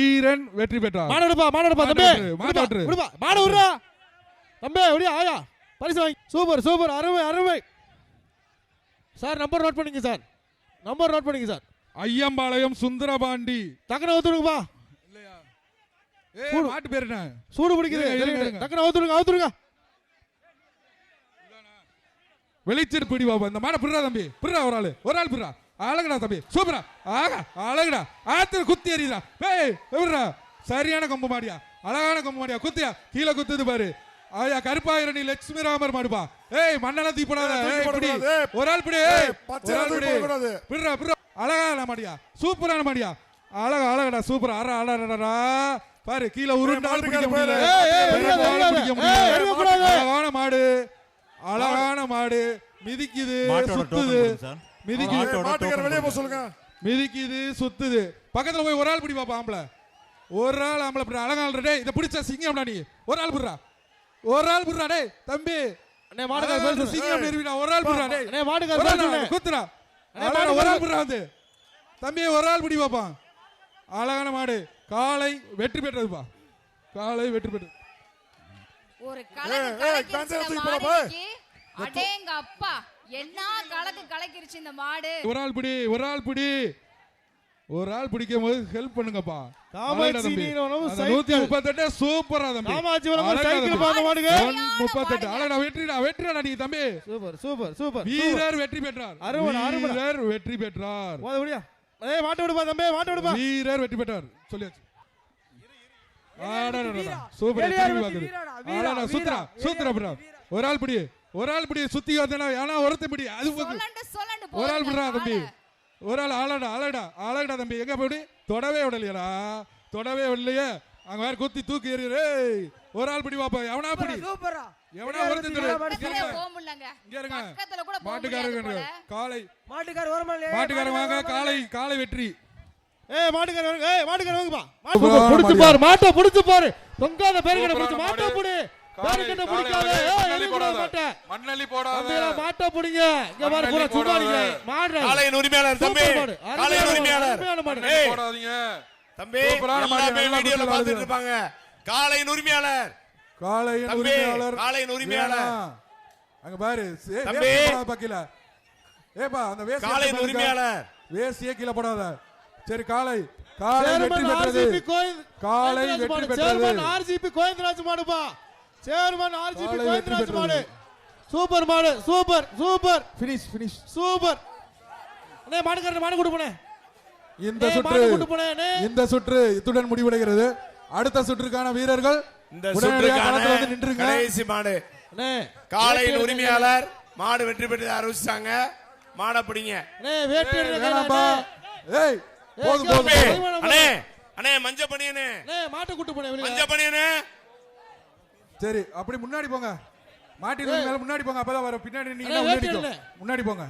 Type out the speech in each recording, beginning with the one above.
வீரன் வெற்றி பெற்றார். மாடு விடுறா தம்பி, அப்படியே ஆயா பரிசு வாங்கி. சூப்பர் சூப்பர், அருமை அருமை சார். நம்பர் நோட் பண்ணிங்க சார், நம்பர் நோட் பண்ணிங்க சார். ஐயம்பாளையம் சுந்தரபாண்டி. டக்குனு ஊத்துடுங்கப்பா. இல்லையா மாட்டு பேர் என்ன? சூடு பிடிக்குது. டக்குனு ஊத்துடுங்க. வெளிச்சர் பிடி பாப்பா. இந்த மாடை பிடுறா தம்பி, பிடுறா ஒரு ஆள் பிடுறா. அழகுடா தம்பி, சூப்பரா. ஆகா அழகுடா. ஆத்துல குத்தி எறிடா. ஏய் விடுறா. சரியான கொம்பு மாடியா, அழகான கொம்பு மாடியா. குத்தியா கீழே குத்துது பாரு. ஆயா கருப்பாயிரணி லட்சுமி ராமர் மாடுப்பா. ஏய் மண்ணெல்லாம் தீ போடாத. ஒரு ஆள் பிடி, பிடுறா பிடுறா. அழகான மாடியா, சூப்பரான மாடியா. அழகடா சூப்பர். அழகடா பாரு. கீழே உருண்டாலும் பிடிக்க முடியல. அழகான மாடு, அழகான மாடு. மிதிக்குது சுத்துது, மிதிக்குது சுத்துது. பக்கத்துல போய் ஒரு ஆள் பிடி பாப்பா. ஆம்பளை ஒரு ஆள் ஆம்பளை பிடி. அழகான டே இதை பிடிச்சா சிங்கம்டா நீ. ஒரு ஆள் பிடுறா, ஒரு ஆள் பிடுறா. டே தம்பி சிங்கம் நிறுவிடா. ஒரு ஆள் பிடுறா. டே குத்துறா. ஒரு ஆள் பிடுறா வந்து தம்பி. ஒரு ஆள் பிடி பாப்பா. அழகான மாடு. காளை வெற்றி பெற்றதுப்பா. காளை வெற்றி பெற்றது. ஒரு அடேங்க அப்பா, என்ன கலக்கிருச்சு இந்த மாடு. ஒரு ஆள் பிடி, ஒரு ஆள் பிடி. ஒரு ஆள் பிடிக்கும் போது ஹெல்ப் பண்ணுங்கப்பா. 138 சூப்பரா தம்பி. 138 அழகா. வெற்றிடா நீ தம்பி. Super super super. வீரர் வெற்றி பெற்றார். வீரர் வெற்றி பெற்றார். மாட்டு விடுப்பா தம்பி, மாட்டு விடுப்பா. வீரர் வெற்றி பெற்றார் சொல்லியாச்சு. சூப்பர். சூத்திரா பிடா. ஒரு ஆள் பிடி, ஒரு ஆள் பிடி. சுத்தி வந்தா ஏன்னா ஒருத்த பிடி. அது ஒரு ஆள் பிடுறா தம்பி. ஒரு ஆள். அழகடா தம்பி. எங்க போய் தொடவே விடலையா, தொடவே விடலையே. அங்க வேற குத்தி தூக்கி எறியு. ஒரு ஆள் பிடி பாப்பா. எவனா பிடி, எவனா ஒருத்தன் மாட்டுக்காரங்க. காளை மாட்டுக்காரங்க வாங்க. காளை வெற்றி. மாட்டுக்காரங்க வாங்கப்பா. புடிச்சு பாரு, மாட்டை புடிச்சு பாரு. தொங்காத பேருக்கட புடிச்சு மாட்டை புடி. பேருக்கட புடிக்காத. மண்ணலி போடாத. மாட்டை புடிங்க. இங்க பாரு பூரா சும்மாடிங்க. மாடு. காளையின் உரிமையாளர் தம்பி. காளையின் உரிமையாளர். போடாதீங்க தம்பி. எல்லாமே வீடியோல பார்த்துட்டு இருப்பாங்க. காளையின் உரிமையாளர். காளையின் உரிமையாளர். அங்க பாரு தம்பி. பக்கல. ஏப்பா அந்த வேஸ் காளையின் உரிமையாளர். வேசியே கீழ போடாத. சரி காளை வெற்றி பெற்றது. காளை வெற்றி பெற்றது. சேர்மன் ஆர்ஜிபி கோவிந்தராஜ் மாடுப்பா. சேர்மன் ஆர்ஜிபி கோவிந்தராஜ் மாடு. சூப்பர் மாடு. Super super. Finish super. அண்ணே மாடுகாரன் மாடு கொண்டு போனே. இந்த சுற்று இத்துடன் முடிவடைகிறது. அடுத்த சுற்றுக்கான வீரர்கள் இந்த சுற்றுக்கான கடைசி மாடு. காளையின் உரிமையாளர் மாடு வெற்றி பெற்று அறிவிச்சாங்க. மாடை பிடிங்க. ஏய் போதும் அண்ணே. அண்ணே மஞ்ச பணியனே. மாட்டை கூட்டி போனே. மஞ்ச பணியனே. சரி அப்படி முன்னாடி போங்க. மாட்டின் மேல முன்னாடி போங்க. அப்பதான் வர. பின்னாடி நீங்க முன்னாடி போங்க.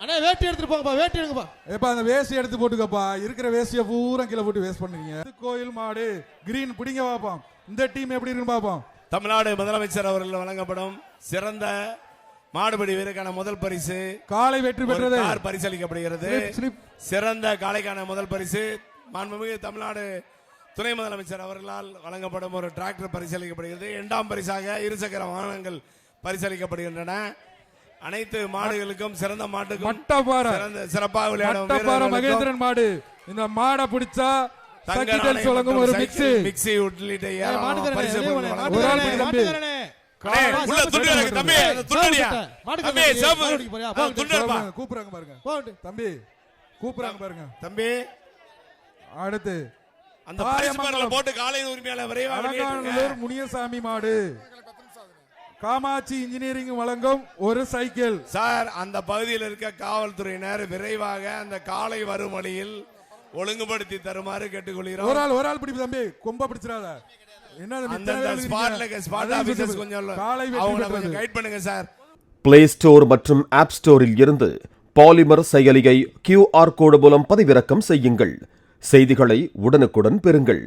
அண்ணே வேட்டி எடுத்துட்டு போங்கப்பா. வேட்டி எடுங்கப்பா. ஏப்பா அந்த வேசி எடுத்து போட்டுக்கப்பா. இருக்கிற வேசியை பூரா கீழே போட்டு வேஸ்ட் பண்ணுவீங்க. கோயில் மாடு கிரீன் பிடிங்க பாப்போம். இந்த டீம் எப்படி இருக்குன்னு பாப்போம். தமிழ்நாடு முதலமைச்சர் அவர்கள் வழங்கப்படும் சிறந்த மாடுபிடி வீரருக்கான முதல் பரிசு காளை வெற்றி பெற்றது. பரிசளிக்கப்படுகிறது. சிறந்த காளைக்கான முதல் பரிசு மாண்புமிகு தமிழ்நாடு துணை முதலமைச்சர் அவர்களால் வழங்கப்படும் ஒரு டிராக்டர் பரிசளிக்கப்படுகிறது. இரண்டாம் பரிசாக இருசக்கர வாகனங்கள் பரிசளிக்கப்படுகின்றன. அனைத்து மாடுகளுக்கும் சிறந்த மாட்டுக்கும் சிறப்பாக விளையாடும் மகேந்திரன் மாடு. இந்த மாடை பிடிச்சா வழங்கும் ஒரு மிக்ஸி உள்ளிட்ட பரிசு. கூப்பிடுறாங்க பாருங்க தம்பி. கூப்பிடுறாங்க பாருங்க தம்பி. அடுத்து அந்த பரிசு போட்டு காளையின் உரிமையாளர் விரைவாக முனியசாமி மாடு. காமாட்சி இன்ஜினியரிங் வழங்கும் ஒரு சைக்கிள். சார் அந்த பகுதியில் இருக்க காவல்துறையினர் விரைவாக அந்த காளை வரும் வழியில் ஒழுங்குபடுத்தி தருமாறு கேட்டுக்கொள்கிறோம். ஒரு ஆள் பிடி தம்பி. கொம்ப பிடிச்சிடாத. பிளே ஸ்டோர் மற்றும் ஆப் ஸ்டோரில் இருந்து பாலிமர் செயலியை QR கோடு மூலம் பதிவிறக்கம் செய்யுங்கள். செய்திகளை உடனுக்குடன் பெறுங்கள்.